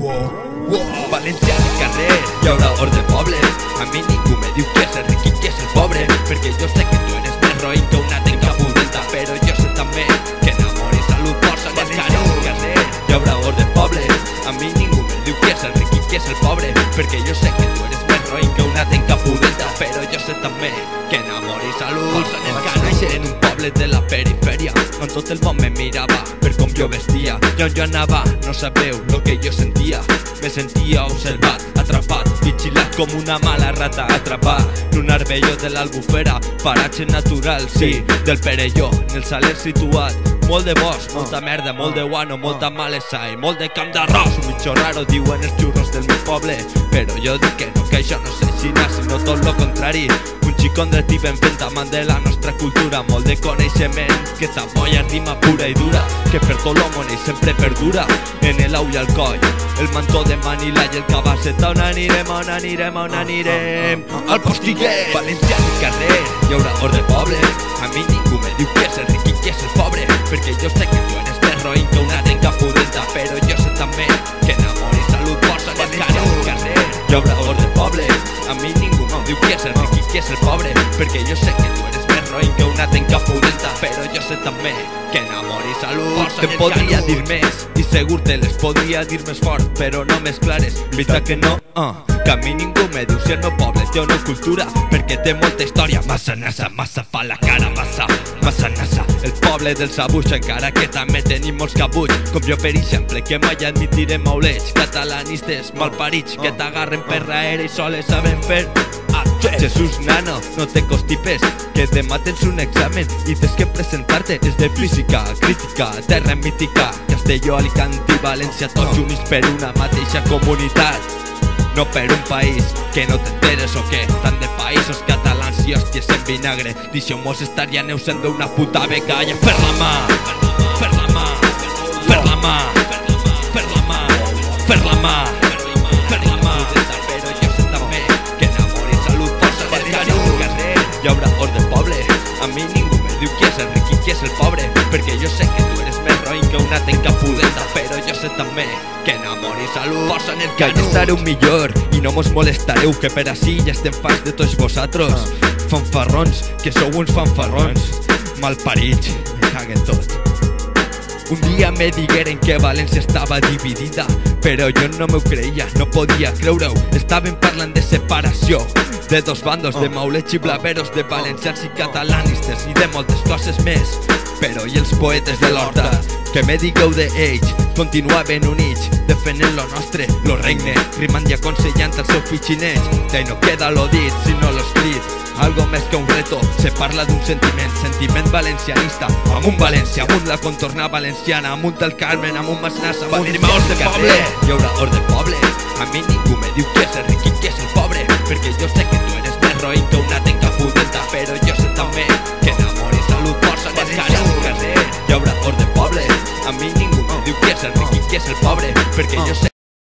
València al carrer, hi haurà or de pobles. A mi ningú me diu que és el ric i que és el pobre, perquè jo sé que tu eres més roïn que una tenca pudenta. Però jo sé també que en amor i salut posen el carrer al carrer, hi haurà or de pobles. A mi ningú me diu que és el ric i que és el pobre, perquè jo sé que tu eres més roïn que una tenca pudenta. Però jo sé també que en amor i salut posen el carrer. En un poble de la perifèria on tot el món me mirava per com jo vestia, i on jo anava no sabeu lo que jo sentia. Me sentia observat, atrapat, vigilat com una mala rata atrapat en un arbelló de l'Albufera, paratge natural, sí, del Perelló, en el Saler situat. Molt de bosc, molta merda, molt de guano, molta malesa i molt de camp d'arròs. Un bitxo raro diuen els xurros del meu poble, però jo dic que no, que això no és aixina, sinó tot lo contrari. Un xicón dret i ben fent amant de la nostra cultura, molt de coneixement, que t'amolla rima pura i dura, que per tot lo món ell sempre perdura. En el au i el coll, el mantó de Manila i el cabasset. On anirem, on anirem, on anirem? Al postiguet, València al carrer, hi haurà or de poble. A mi ningú me diu que és el ric i que és el pobre, perquè jo sé que tu eres més roïn que una tenca pudenta. Però jo sé també que en amor i salut posen el carrer al carrer, hi haurà or de poble. A mi ningú me diu que és el ric i que és el pobre, perquè jo sé que tu eres més roïn que una tenca pudenta. Però jo sé també que en amor i salut te'n podria dir més, i segur te les podria dir més fort, però no més clares. Veritat que no, que a mi ningú me diu si el meu poble té una cultura, perquè té molta història. Massa nasa, massa fa la cara, massa nasa. El poble del Sabuix, encara que també tenim molts cabulls, com jo per exemple, que mai admitirem maulets catalanistes malparits que t'agarren per raere i soles saben fer. Jesús nano, no te constipes, que demà tens un examen i tens que presentar-te. És de física, crítica, terra mítica, Castelló, Alicante i València, tots units per una mateixa comunitat. No per un país que no t'enteres o què, tant de països catalans i hòsties en vinagre. Deixeu-mos estar ja aneu sent d'una puta beca. I fer la mà, fer la mà, fer la mà, fer la mà, fer la mà, fer la mà. Però jo sé també que en amor i salut posen el carrer al carrer, hi haurà or de poble. A mi ningú me diu qui és el ric i qui és el pobre, perquè jo sé que tu eres més roïn que una tenca pudenta. Però jo sé també que en amor i salut posen el carrer. Que estareu millor i no mos molestareu, que per ací ja estem farts de tots vosaltres. Fanfarrons, que sou uns fanfarrons malparits, me caguen tot. Un dia me digueren que València estava dividida, però jo no m'ho creia, no podia creure-ho. Estaven parlant de separació de dos bandos, de maulets i blaveros, de valencians i catalanistes i de moltes coses més. Però i els poetes de l'horta, que me digueu d'ells, continuaven units, defendent lo nostre, lo regne, rimant i aconsellant el seu fitxineig. De no queda lo dit, sinó lo escrit, algo més que un reto. Se parla d'un sentiment valencianista, amunt València, amunt la contorna valenciana, amunt el Carmen, amunt Masnassa, amunt or de poble. Hi haurà or de poble. A mi ningú me diu que és el ric i que és el pobre, perquè jo sé que tu eres més roïn que una tenca pudenta. Però jo sé també que en amor i salut posen el carrer al carrer, hi haurà or de poble. A mi ningú me diu que és el ric i que és el pobre, perquè jo sé